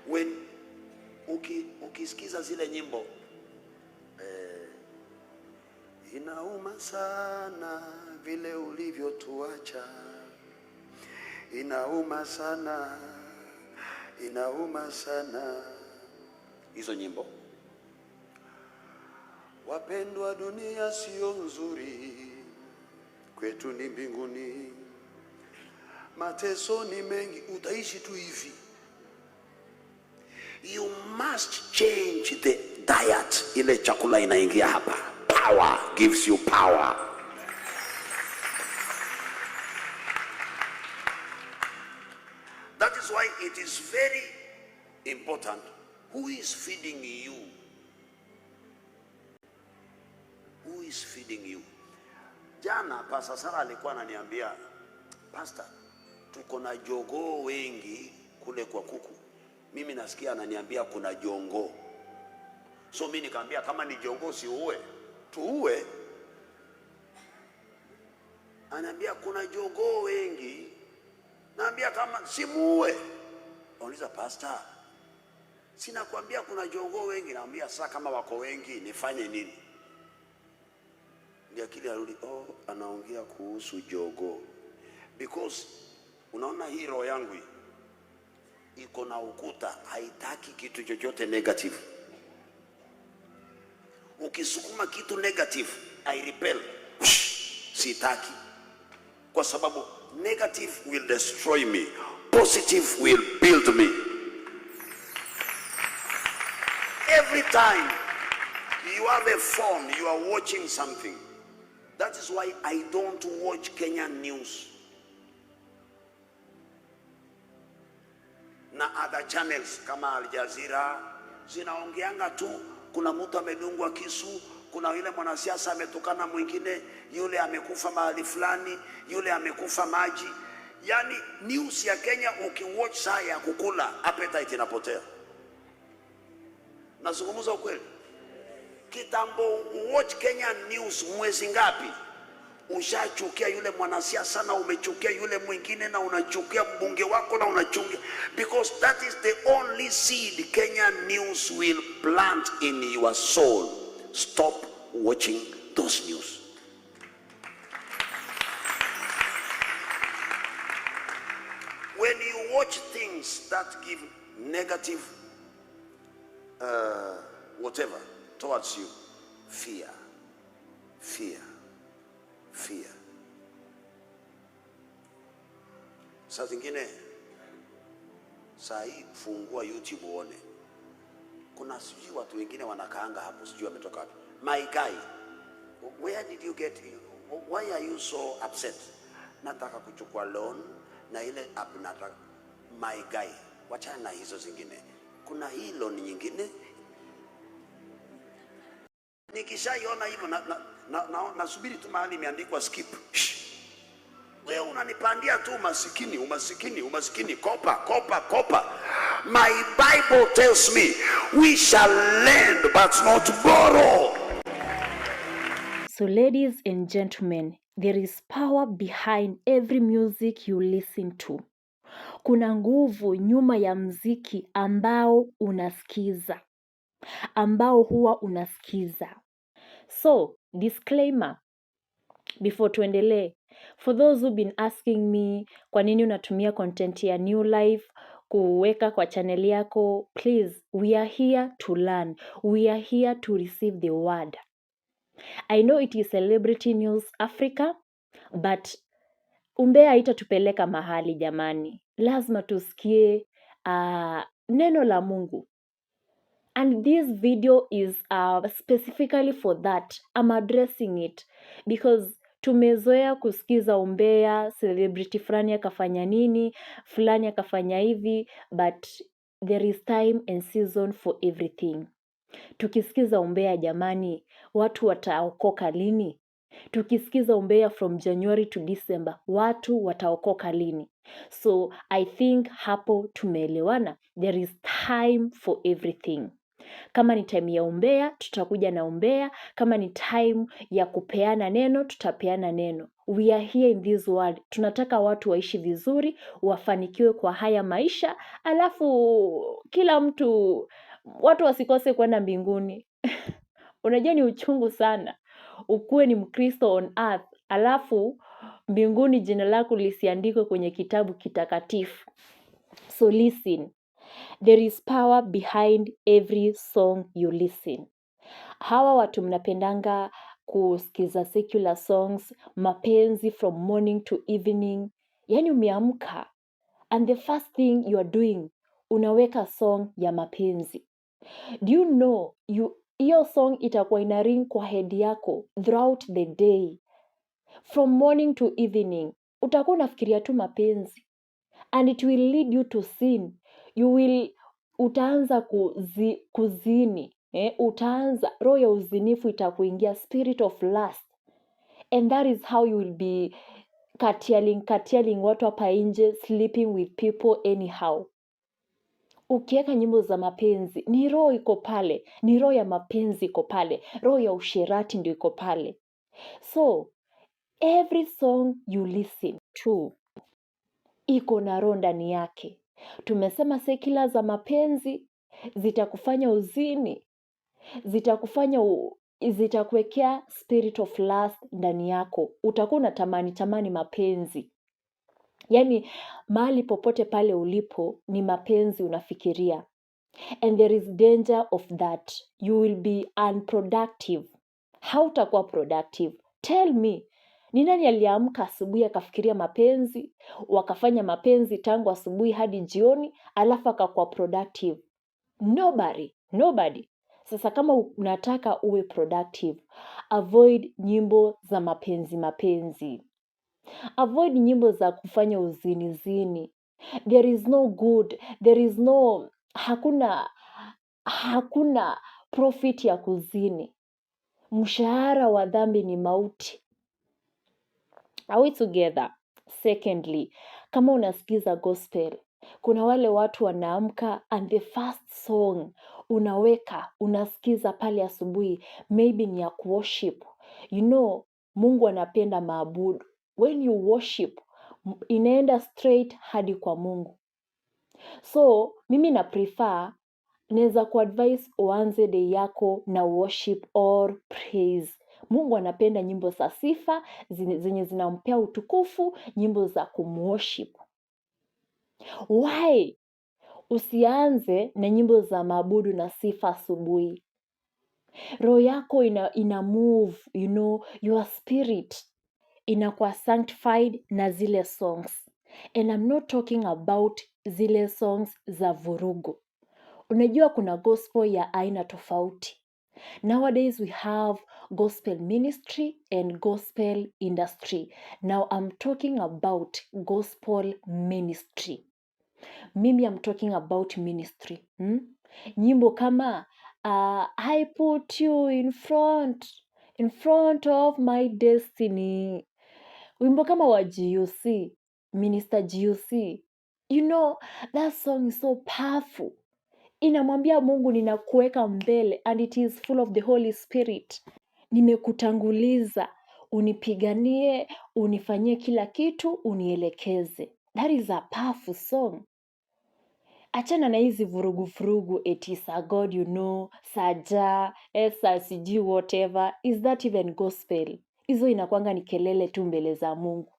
When ukisikiza zile nyimbo inauma sana vile ulivyotuacha, inauma sana, inauma sana, hizo nyimbo. Wapendwa, dunia sio nzuri, kwetu ni mbinguni. Mateso ni mengi, utaishi tu hivi. You must change the diet. Ile chakula inaingia hapa. Power gives you power. That is why it is very important who is feeding you. Who is feeding you? Jana Pastor Sara alikuwa ananiambia, Pastor, tuko na jogoo wengi kule kwa kuku. Mimi nasikia ananiambia kuna jongo. So mimi nikamwambia kama ni jongo si uwe, tuue. Ananiambia kuna jogoo wengi. Naambia kama si muue. Auliza Pastor, sina kuambia kuna jogoo wengi. Naambia sasa kama wako wengi nifanye nini? Ndio akili arudi, anaongea kuhusu jogoo. Because unaona hii roho yangu iko na ukuta, haitaki kitu chochote negative. Ukisukuma kitu negative, I repel. Sitaki. Kwa sababu negative will destroy me, positive will build me. Every time you have a phone, you are watching something. That is why I don't watch Kenyan news na other channels kama Al Jazeera. Zinaongeanga tu kuna mtu amedungwa kisu, kuna yule mwanasiasa ametukana mwingine, yule amekufa mahali fulani, yule amekufa maji. Yani news ya Kenya ukiwatch saa ya kukula, appetite inapotea. Nazungumza ukweli. Kitambo watch Kenya news mwezi ngapi, ushachukia yule mwanasiasa na umechukia yule mwingine na unachukia mbunge wako na unachukia, because that is the only seed Kenya news will plant in your soul. Stop watching those news. When you watch things that give negative whatever towards you, fear. Saa zingine, saa hii fungua YouTube uone. Kuna sijui watu wengine wanakaanga hapo, sijui wametoka wapi. My guy, where did you get, why are you so upset? Nataka kuchukua loan na ile app nataka. My guy, wachana na hizo zingine. Kuna hii loan nyingine. Nikishaiona hivyo nasubiri tu mahali imeandikwa skip. Wewe unanipandia tu umasikini, kopa. My Bible tells me we shall lend but not borrow. So ladies and gentlemen, there is power behind every music you listen to. Kuna nguvu nyuma ya mziki ambao huwa unasikiza. So, disclaimer before tuendelee. For those who've been asking me kwa nini unatumia content ya New Life kuweka kwa channel yako, please, we are here to learn. We are here to receive the word. I know it is Celebrity News Africa, but umbea haitatupeleka mahali jamani. Lazima tusikie neno la Mungu. And this video is specifically for that. I'm addressing it because tumezoea kusikiza umbea, celebrity fulani akafanya nini, fulani akafanya hivi, but there is time and season for everything. Tukisikiza umbea jamani, watu wataokoka lini? Tukisikiza umbea from January to December, watu wataokoka lini? So I think hapo tumeelewana. There is time for everything. Kama ni time ya umbea, tutakuja na umbea. Kama ni time ya kupeana neno, tutapeana neno. we are here in this world. Tunataka watu waishi vizuri, wafanikiwe kwa haya maisha, alafu kila mtu, watu wasikose kwenda mbinguni. Unajua ni uchungu sana. Ukuwe ni Mkristo on earth, alafu mbinguni jina lako lisiandikwe kwenye kitabu kitakatifu. So listen. There is power behind every song you listen. Hawa watu mnapendanga kusikiza secular songs, mapenzi from morning to evening. Yani umeamka, and the first thing you are doing, unaweka song ya mapenzi. Do you know, hiyo song itakuwa ina ring kwa head yako throughout the day. From morning to evening, utakuwa unafikiria tu mapenzi. And it will lead you to sin. Utaanza kuzini. Utaanza, roho ya uzinifu itakuingia, spirit of lust. And that is how you will be katialing watu hapa nje, sleeping with people anyhow. Ukiweka nyimbo za mapenzi, ni roho iko pale, ni roho ya mapenzi iko pale, roho ya usherati ndio iko pale. So, every song you listen to, iko na roho ndani yake. Tumesema secular za mapenzi, zitakufanya uzini, zitakuwekea spirit of lust ndani yako. Utakuwa unatamani mapenzi. Yani, mahali popote pale ulipo, ni mapenzi unafikiria. And there is danger of that. You will be unproductive. Hautakuwa productive. Tell me, ni nani aliamka asubuhi akafikiria mapenzi, wakafanya mapenzi tangu asubuhi hadi jioni, alafu akakuwa productive? Nobody. Sasa kama unataka uwe productive, avoid nyimbo za mapenzi. Avoid nyimbo za kufanya uzini. There is no good. Hakuna profit ya kuzini. Mshahara wa dhambi ni mauti. Are we together? Secondly, kama unasikiza gospel, kuna wale watu wanaamka and the first song unasikiza pale asubuhi, maybe ni ya worship. You know, Mungu anapenda maabudu. When you worship, inaenda straight hadi kwa Mungu. So, mimi na prefer, naweza kuadvise uanze day yako na worship or praise. Mungu anapenda nyimbo za sifa, zenye zinampea utukufu, nyimbo za kumworship. Why? Usianze na nyimbo za maabudu na sifa asubuhi. Roho yako ina move, your spirit inakuwa sanctified na zile songs. And I'm not talking about zile songs za vurugu. Unajua kuna gospel ya aina tofauti. Nowadays we have gospel ministry and gospel industry. Now I'm talking about gospel ministry. Mimi I'm talking about ministry. Nyimbo kama I put you in front of my destiny. Wimbo kama wa GUC, Minister GUC. That song is so powerful. Inamwambia Mungu, ninakuweka mbele, and it is full of the Holy Spirit. Nimekutanguliza, unipiganie, unifanyie kila kitu, unielekeze. That is a powerful song. Achana na hizi vurugu, eti sa God, saja, sijui whatever. Is that even gospel? Hizo inakuanga ni kelele tu mbele za Mungu.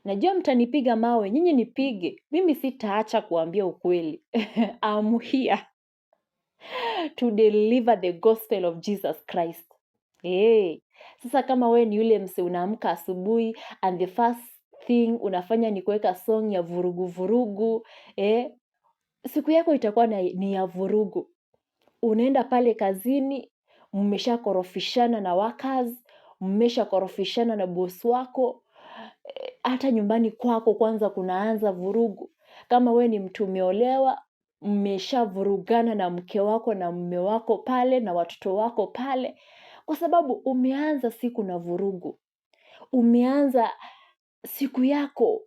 Najua mtanipiga mawe, nyinyi nipige. Mimi sitaacha kuambia ukweli. I'm here to deliver the gospel of Jesus Christ. Sasa kama we ni yule mse unaamka asubuhi and the first thing unafanya ni kuweka song ya vurugu, siku yako itakuwa ni ya vurugu. Unaenda pale kazini, mmeshakorofishana na workers, mmeshakorofishana na boss wako, hata nyumbani kwako kwanza kunaanza vurugu. Kama we ni mtu umeolewa, mmeshavurugana na mke wako na mume wako pale na watoto wako pale, kwa sababu umeanza siku na vurugu. Umeanza siku yako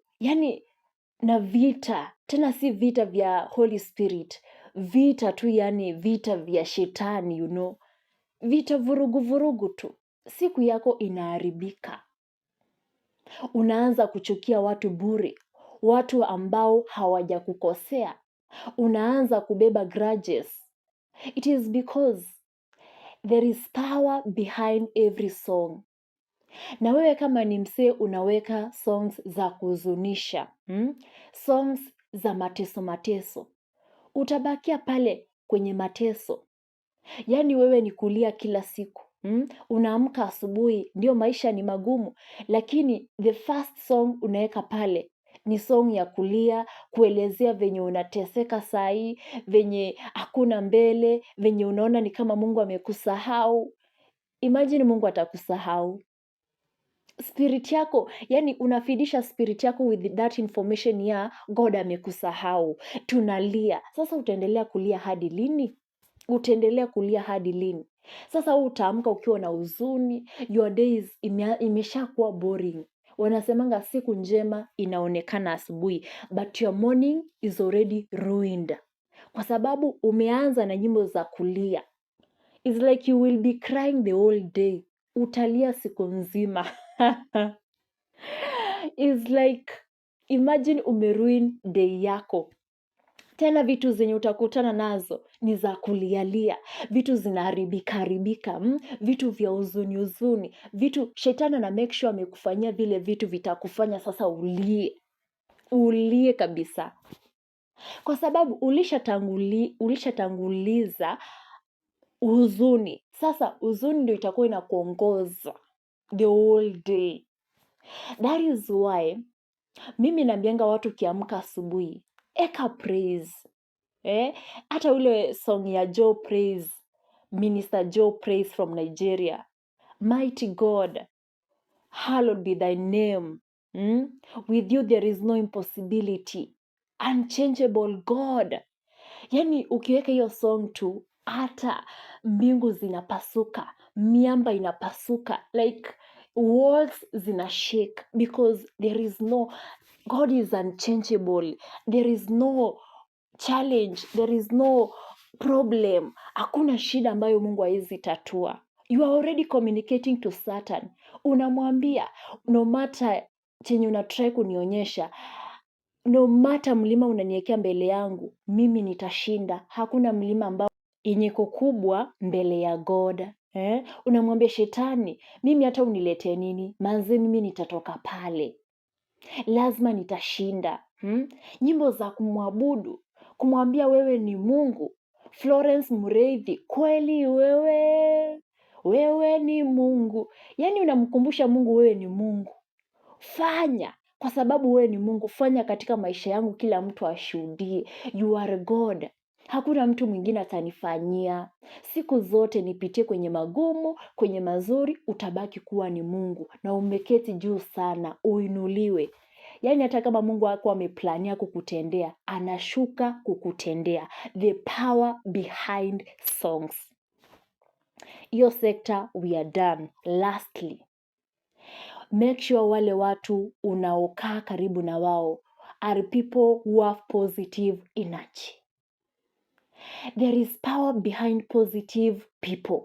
na vita, tena si vita vya Holy Spirit, vita tu, vita vya shetani, vita vurugu tu. Siku yako inaharibika. Unaanza kuchukia watu bure, watu ambao hawajakukosea. Unaanza kubeba grudges. It is because there is power behind every song. Na wewe kama ni msee unaweka songs za kuhuzunisha, songs za mateso, utabakia pale kwenye mateso. Yaani wewe ni kulia kila siku. Unaamka asubuhi, ndio maisha ni magumu, lakini the first song unaweka pale ni song ya kulia, kuelezea venye unateseka sahi, venye hakuna mbele, venye unaona ni kama Mungu amekusahau. Imagine Mungu atakusahau. Spirit yako, yani unafidisha spirit yako with that information ya God amekusahau. Tunalia. Sasa utaendelea kulia hadi lini? Utaendelea kulia hadi lini? Sasa utaamka ukiwa na huzuni, your days imeshakuwa boring. Wanasemanga siku njema inaonekana asubuhi, but your morning is already ruined. Kwa sababu umeanza na nyimbo za kulia. It's like you will be crying the whole day. Utalia siku nzima. It's like, imagine umeruin day yako. Tena vitu zenye utakutana nazo ni za kulialia. Vitu zinaharibika, vitu vya huzuni. Vitu shetani na make sure amekufanyia vile vitu vitakufanya sasa ulie. Ulie kabisa. Kwa sababu ulishatanguliza huzuni. Sasa huzuni ndio itakuwa inakuongoza the whole day. That is why mimi naambianga watu kiamka asubuhi, eka praise. Hata ule song ya Joe Praise, Minister Joe Praise from Nigeria. Mighty God, hallowed be thy name. With you there is no impossibility. Unchangeable God. Yani ukiweka hiyo song tu, hata mbingu zinapasuka, miamba inapasuka, like walls zinashake, because there is no, God is unchangeable. There is no challenge, there is no problem. Hakuna shida ambayo Mungu hawezi tatua. You are already communicating to Satan. Unamwambia, no matter chenye unatry kunionyesha, no matter mlima unaniwekea mbele yangu, mimi nitashinda. Hakuna mlima ambao yenye kubwa mbele ya God. Unamwambia shetani, mimi hata unilete nini, manze mimi nitatoka pale. Lazima nitashinda. Nyimbo za kumwabudu, kumwambia wewe ni Mungu. Florence Mureithi, kweli wewe ni Mungu. Yani unamkumbusha Mungu wewe ni Mungu. Fanya, kwa sababu wewe ni Mungu. Fanya katika maisha yangu, kila mtu ashuhudie. You are God. Hakuna mtu mwingine atanifanyia. Siku zote nipitie kwenye magumu, kwenye mazuri, utabaki kuwa ni Mungu. Na umeketi juu sana, uinuliwe. Yani hata kama Mungu wako ameplania kukutendea, anashuka kukutendea. The power behind songs. Hiyo sector we are done. Lastly, make sure wale watu unaokaa karibu na wao are people who have positive energy. There is power behind positive people.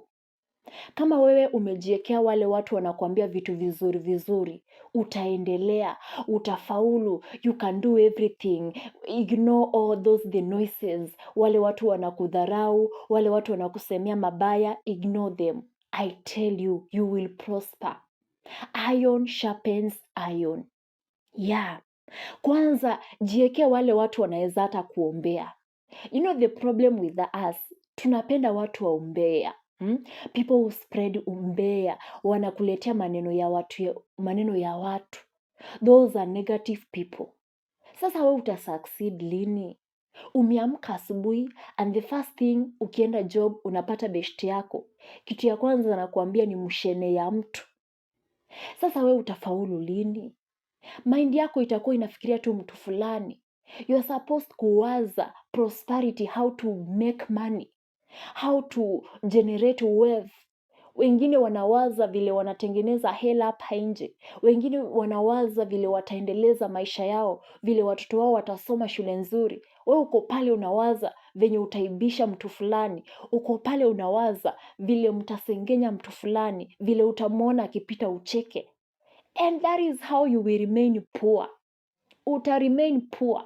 Kama wewe umejiekea wale watu wanakuambia vitu vizuri, utaendelea, utafaulu, you can do everything. Ignore all those the noises. Wale watu wanakudharau, wale watu wanakusemea mabaya, ignore them. I tell you, you will prosper. Iron sharpens iron. Yeah. Kwanza jiekee wale watu wanaweza hata kuombea. You know the problem with us, tunapenda watu waombea. People who spread umbea, wanakuletea maneno ya watu. Those are negative people. Sasa wewe utasucceed lini? Umeamka asubuhi and the first thing ukienda job unapata best yako. Kitu ya kwanza anakuambia ni mshene ya mtu. Sasa wewe utafaulu lini? Mind yako itakuwa inafikiria tu mtu fulani. You are supposed kuwaza prosperity, how to make money, how to generate wealth. Wengine wanawaza vile wanatengeneza hela hapa nje. Wengine wanawaza vile wataendeleza maisha yao, vile watoto wao watasoma shule nzuri. Wewe uko pale unawaza venye utaibisha mtu fulani. Uko pale unawaza vile mtasengenya mtu fulani, vile utamwona akipita ucheke. And that is how you will remain poor. Uta remain poor.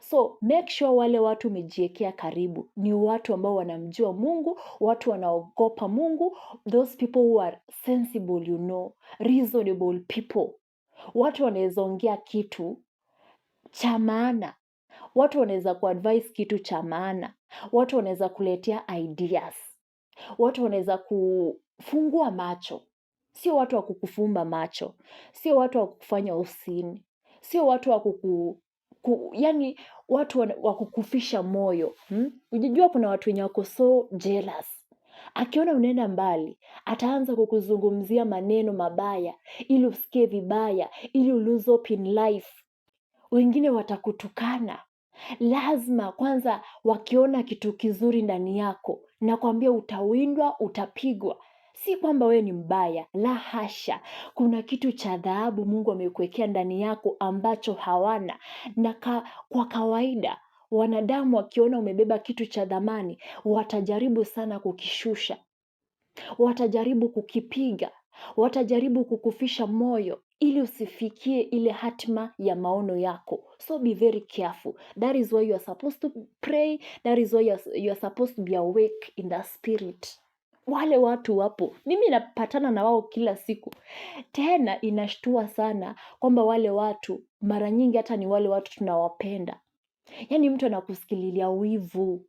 So make sure wale watu umejiekea karibu ni watu ambao wanamjua Mungu, watu wanaogopa Mungu, those people who are sensible, reasonable people. Watu wanaweza ongea kitu cha maana. Watu wanaweza kuadvise kitu cha maana. Watu wanaweza kuletea ideas. Watu wanaweza kufungua macho. Sio watu wa kukufumba macho. Sio watu wa kukufanya usini. Sio watu wa yani watu wa kukufisha moyo. Unajua kuna watu wenye wako so jealous. Akiona unaenda mbali, ataanza kukuzungumzia maneno mabaya, ili usikie vibaya, ili lose hope in life. Wengine watakutukana. Lazima kwanza wakiona kitu kizuri ndani yako, nakwambia utawindwa, utapigwa. Si kwamba wewe ni mbaya, la hasha. Kuna kitu cha dhahabu Mungu amekuwekea ndani yako ambacho hawana. Na kwa kawaida, wanadamu wakiona umebeba kitu cha dhamani, watajaribu sana kukishusha. Watajaribu kukipiga. Watajaribu kukufisha moyo ili usifikie ile hatima ya maono yako. So be very careful. That is why you are supposed to pray. That is why you are supposed to be awake in the spirit. Wale watu wapo. Mimi napatana na wao kila siku. Tena inashtua sana kwamba wale watu mara nyingi hata ni wale watu tunawapenda. Yaani mtu anakusikililia wivu.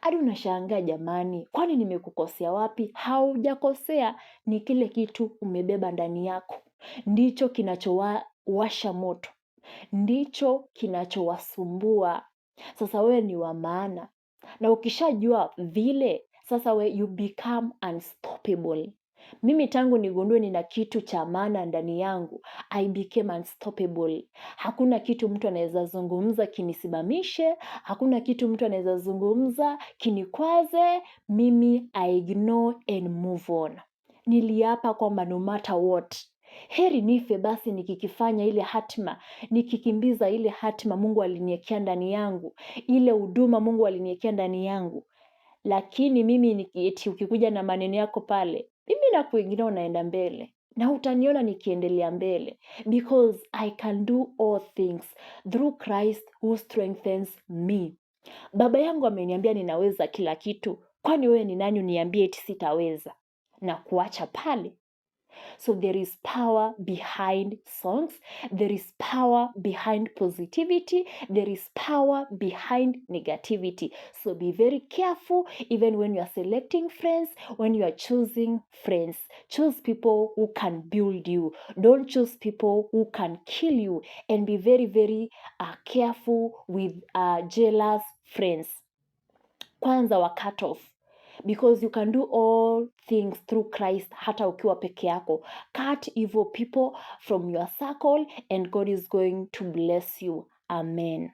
Hadi unashangaa jamani, kwani nimekukosea wapi? Haujakosea, ni kile kitu umebeba ndani yako. Ndicho kinachowasha moto. Ndicho kinachowasumbua. Sasa wewe ni wa maana. Na ukishajua vile, sasa you become unstoppable. Mimi tangu nigundue nina kitu cha maana ndani yangu, I became unstoppable. Hakuna kitu mtu anaweza zungumza kinisimamishe, hakuna kitu mtu anaweza zungumza kinikwaze, mimi I ignore and move on. Niliapa kwamba no matter what, heri nife basi nikikifanya ile hatima, nikikimbiza ile hatima Mungu aliniwekea ndani yangu, ile huduma Mungu aliniwekea ndani yangu. Lakini mimi eti ukikuja na maneno yako pale, mimi na kuingine unaenda mbele. Na utaniona nikiendelea mbele. Because I can do all things through Christ who strengthens me. Baba yangu ameniambia ninaweza kila kitu. Kwani wewe ni nani uniambie eti sitaweza? Na kuacha pale. So there is power behind songs. There is power behind positivity. There is power behind negativity. So be very careful even when you are selecting friends, when you are choosing friends. Choose people who can build you. Don't choose people who can kill you. And be very, very careful with jealous friends. Kwanza wa cut off. Because you can do all things through Christ hata ukiwa peke yako. Cut evil people from your circle and God is going to bless you. Amen.